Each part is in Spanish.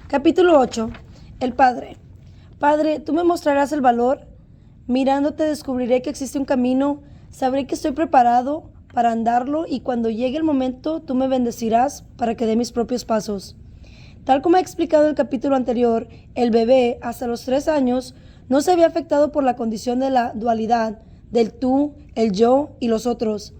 Capítulo 8. El Padre. Padre, tú me mostrarás el valor. Mirándote descubriré que existe un camino. Sabré que estoy preparado para andarlo y cuando llegue el momento tú me bendecirás para que dé mis propios pasos. Tal como he explicado en el capítulo anterior, el bebé hasta los 3 años no se había afectado por la condición de la dualidad del tú, el yo y los otros.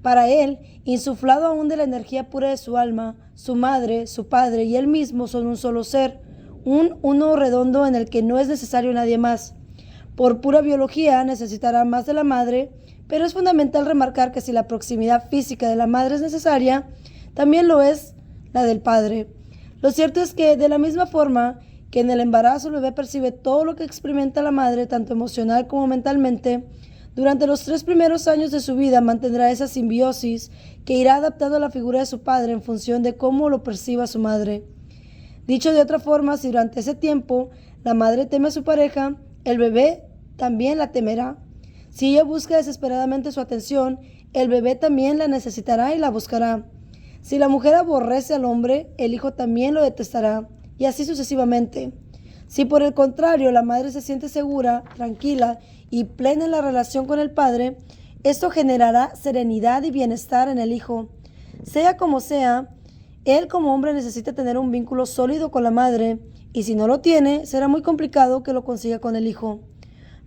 Para él, insuflado aún de la energía pura de su alma, su madre, su padre y él mismo son un solo ser, un uno redondo en el que no es necesario nadie más. Por pura biología necesitará más de la madre, pero es fundamental remarcar que si la proximidad física de la madre es necesaria, también lo es la del padre. Lo cierto es que de la misma forma que en el embarazo el bebé percibe todo lo que experimenta la madre, tanto emocional como mentalmente, durante los 3 primeros años de su vida mantendrá esa simbiosis que irá adaptando a la figura de su padre en función de cómo lo perciba su madre. Dicho de otra forma, si durante ese tiempo la madre teme a su pareja, el bebé también la temerá. Si ella busca desesperadamente su atención, el bebé también la necesitará y la buscará. Si la mujer aborrece al hombre, el hijo también lo detestará, y así sucesivamente. Si por el contrario la madre se siente segura, tranquila y plena en la relación con el padre, esto generará serenidad y bienestar en el hijo. Sea como sea, él como hombre necesita tener un vínculo sólido con la madre, y si no lo tiene, será muy complicado que lo consiga con el hijo.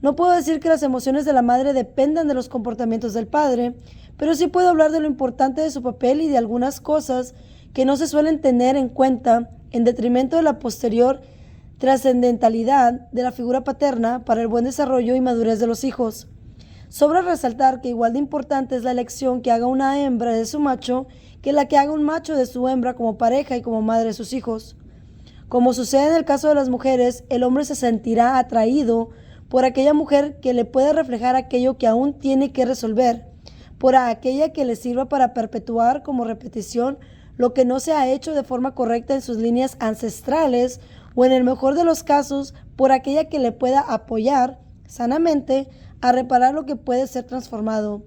No puedo decir que las emociones de la madre dependan de los comportamientos del padre, pero sí puedo hablar de lo importante de su papel y de algunas cosas que no se suelen tener en cuenta en detrimento de la posterior trascendentalidad de la figura paterna para el buen desarrollo y madurez de los hijos. Sobra resaltar que igual de importante es la elección que haga una hembra de su macho que la que haga un macho de su hembra como pareja y como madre de sus hijos. Como sucede en el caso de las mujeres, el hombre se sentirá atraído por aquella mujer que le pueda reflejar aquello que aún tiene que resolver, por aquella que le sirva para perpetuar como repetición lo que no se ha hecho de forma correcta en sus líneas ancestrales, o en el mejor de los casos, por aquella que le pueda apoyar sanamente a reparar lo que puede ser transformado.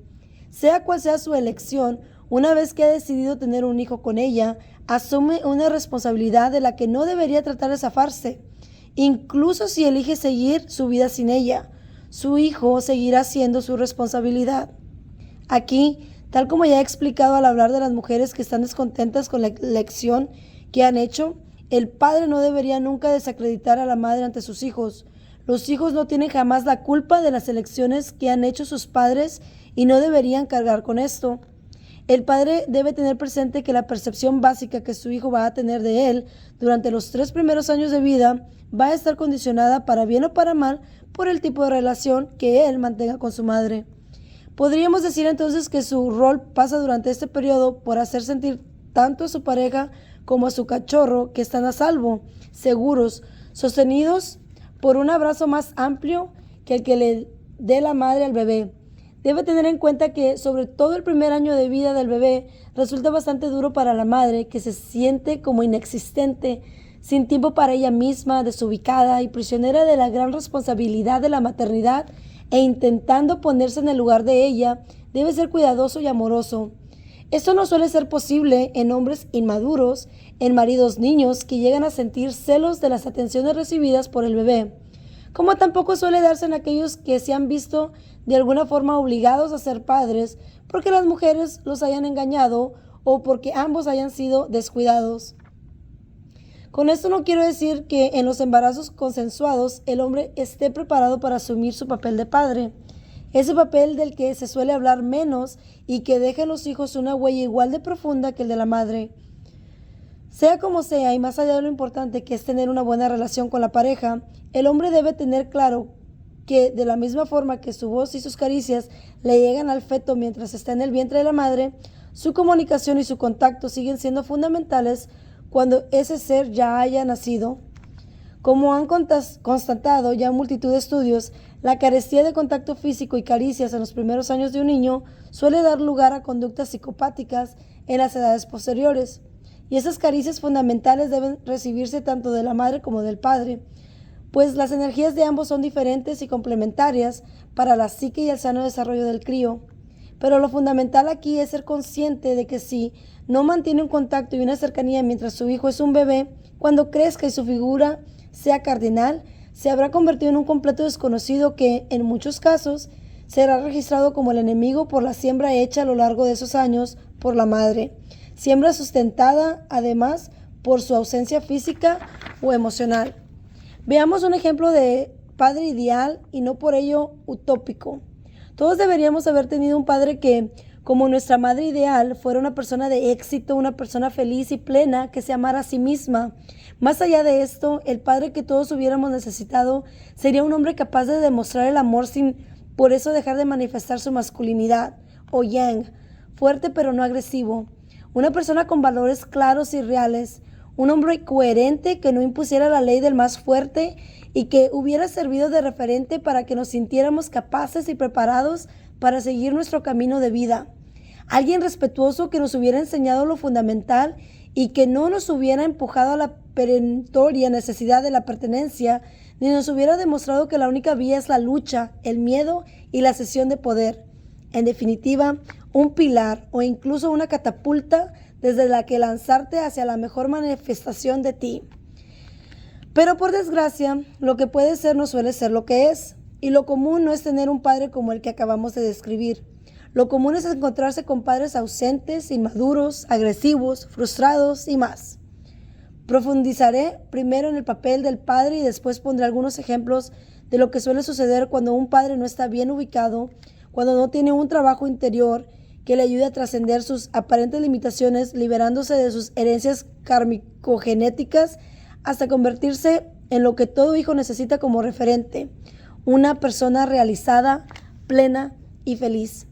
Sea cual sea su elección, una vez que ha decidido tener un hijo con ella, asume una responsabilidad de la que no debería tratar de zafarse. Incluso si elige seguir su vida sin ella, su hijo seguirá siendo su responsabilidad. Aquí, tal como ya he explicado al hablar de las mujeres que están descontentas con la elección que han hecho, el padre no debería nunca desacreditar a la madre ante sus hijos. Los hijos no tienen jamás la culpa de las elecciones que han hecho sus padres y no deberían cargar con esto. El padre debe tener presente que la percepción básica que su hijo va a tener de él durante los 3 primeros años de vida va a estar condicionada para bien o para mal por el tipo de relación que él mantenga con su madre. Podríamos decir entonces que su rol pasa durante este periodo por hacer sentir tanto a su pareja como a su cachorro que están a salvo, seguros, sostenidos por un abrazo más amplio que el que le dé la madre al bebé. Debe tener en cuenta que sobre todo el primer año de vida del bebé resulta bastante duro para la madre, que se siente como inexistente, sin tiempo para ella misma, desubicada y prisionera de la gran responsabilidad de la maternidad, e intentando ponerse en el lugar de ella, debe ser cuidadoso y amoroso. Esto no suele ser posible en hombres inmaduros, en maridos niños que llegan a sentir celos de las atenciones recibidas por el bebé, como tampoco suele darse en aquellos que se han visto de alguna forma obligados a ser padres porque las mujeres los hayan engañado o porque ambos hayan sido descuidados. Con esto no quiero decir que en los embarazos consensuados el hombre esté preparado para asumir su papel de padre, ese papel del que se suele hablar menos y que deja en los hijos una huella igual de profunda que el de la madre. Sea como sea, y más allá de lo importante que es tener una buena relación con la pareja, el hombre debe tener claro que de la misma forma que su voz y sus caricias le llegan al feto mientras está en el vientre de la madre, su comunicación y su contacto siguen siendo fundamentales cuando ese ser ya haya nacido. Como han constatado ya multitud de estudios, la carestía de contacto físico y caricias en los primeros años de un niño suele dar lugar a conductas psicopáticas en las edades posteriores. Y esas caricias fundamentales deben recibirse tanto de la madre como del padre, pues las energías de ambos son diferentes y complementarias para la psique y el sano desarrollo del crío. Pero lo fundamental aquí es ser consciente de que si no mantiene un contacto y una cercanía mientras su hijo es un bebé, cuando crezca y su figura sea cardinal, se habrá convertido en un completo desconocido que, en muchos casos, será registrado como el enemigo por la siembra hecha a lo largo de esos años por la madre. Siembra sustentada, además, por su ausencia física o emocional. Veamos un ejemplo de padre ideal y no por ello utópico. Todos deberíamos haber tenido un padre que, como nuestra madre ideal, fuera una persona de éxito, una persona feliz y plena que se amara a sí misma. Más allá de esto, el padre que todos hubiéramos necesitado sería un hombre capaz de demostrar el amor sin por eso dejar de manifestar su masculinidad, o yang, fuerte pero no agresivo. Una persona con valores claros y reales, un hombre coherente que no impusiera la ley del más fuerte y que hubiera servido de referente para que nos sintiéramos capaces y preparados para seguir nuestro camino de vida. Alguien respetuoso que nos hubiera enseñado lo fundamental y que no nos hubiera empujado a la perentoria necesidad de la pertenencia, ni nos hubiera demostrado que la única vía es la lucha, el miedo y la cesión de poder. En definitiva, un pilar o incluso una catapulta desde la que lanzarte hacia la mejor manifestación de ti. Pero por desgracia, lo que puede ser no suele ser lo que es, y lo común no es tener un padre como el que acabamos de describir. Lo común es encontrarse con padres ausentes, inmaduros, agresivos, frustrados y más. Profundizaré primero en el papel del padre y después pondré algunos ejemplos de lo que suele suceder cuando un padre no está bien ubicado, cuando no tiene un trabajo interior que le ayude a trascender sus aparentes limitaciones, liberándose de sus herencias kármico-genéticas hasta convertirse en lo que todo hijo necesita como referente, una persona realizada, plena y feliz.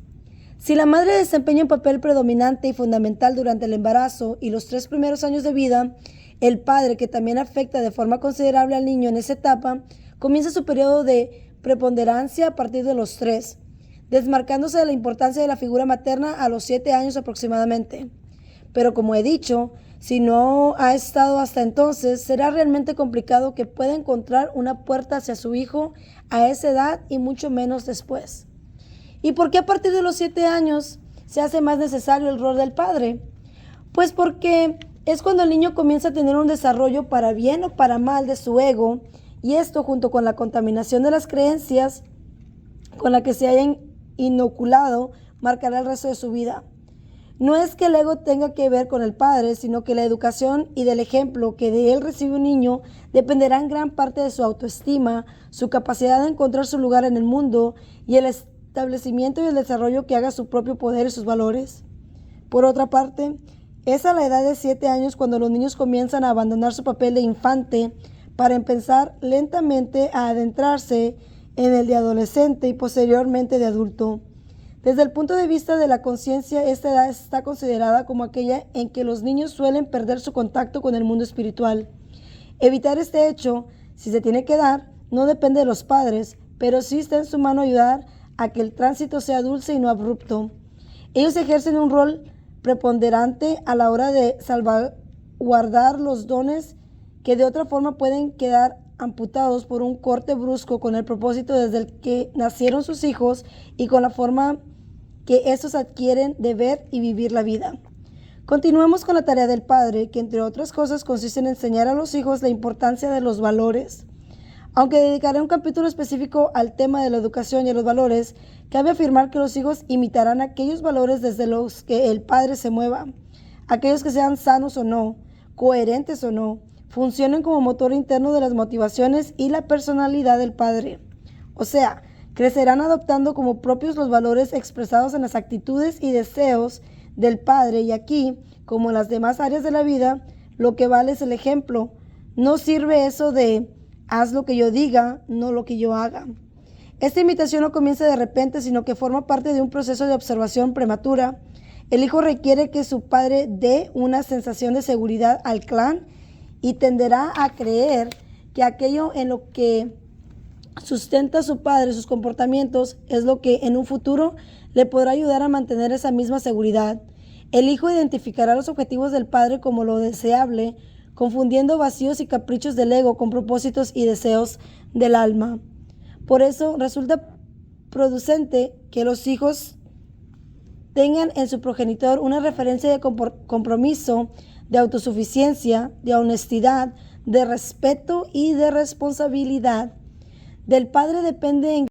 Si la madre desempeña un papel predominante y fundamental durante el embarazo y los 3 primeros años de vida, el padre, que también afecta de forma considerable al niño en esa etapa, comienza su periodo de preponderancia a partir de los 3, desmarcándose de la importancia de la figura materna a los 7 años aproximadamente. Pero como he dicho, si no ha estado hasta entonces, será realmente complicado que pueda encontrar una puerta hacia su hijo a esa edad y mucho menos después. ¿Y por qué a partir de los 7 años se hace más necesario el rol del padre? Pues porque es cuando el niño comienza a tener un desarrollo para bien o para mal de su ego, y esto junto con la contaminación de las creencias con la que se hayan inoculado marcará el resto de su vida. No es que el ego tenga que ver con el padre, sino que la educación y del ejemplo que de él recibe un niño dependerá en gran parte de su autoestima, su capacidad de encontrar su lugar en el mundo y el establecimiento y el desarrollo que haga su propio poder y sus valores. Por otra parte, es a la edad de 7 años cuando los niños comienzan a abandonar su papel de infante para empezar lentamente a adentrarse en el de adolescente y posteriormente de adulto. Desde el punto de vista de la conciencia, esta edad está considerada como aquella en que los niños suelen perder su contacto con el mundo espiritual. Evitar este hecho, si se tiene que dar, no depende de los padres, pero sí está en su mano ayudar a que el tránsito sea dulce y no abrupto. Ellos ejercen un rol preponderante a la hora de salvaguardar los dones que de otra forma pueden quedar amputados por un corte brusco con el propósito desde el que nacieron sus hijos y con la forma que estos adquieren de ver y vivir la vida. Continuemos con la tarea del padre, que entre otras cosas consiste en enseñar a los hijos la importancia de los valores. Aunque dedicaré un capítulo específico al tema de la educación y los valores, cabe afirmar que los hijos imitarán aquellos valores desde los que el padre se mueva, aquellos que sean sanos o no, coherentes o no, funcionen como motor interno de las motivaciones y la personalidad del padre. O sea, crecerán adoptando como propios los valores expresados en las actitudes y deseos del padre, y aquí, como en las demás áreas de la vida, lo que vale es el ejemplo. No sirve eso de haz lo que yo diga, no lo que yo haga. Esta imitación no comienza de repente, sino que forma parte de un proceso de observación prematura. El hijo requiere que su padre dé una sensación de seguridad al clan y tenderá a creer que aquello en lo que sustenta a su padre sus comportamientos es lo que en un futuro le podrá ayudar a mantener esa misma seguridad. El hijo identificará los objetivos del padre como lo deseable, confundiendo vacíos y caprichos del ego con propósitos y deseos del alma. Por eso resulta producente que los hijos tengan en su progenitor una referencia de compromiso, de autosuficiencia, de honestidad, de respeto y de responsabilidad. Del padre depende en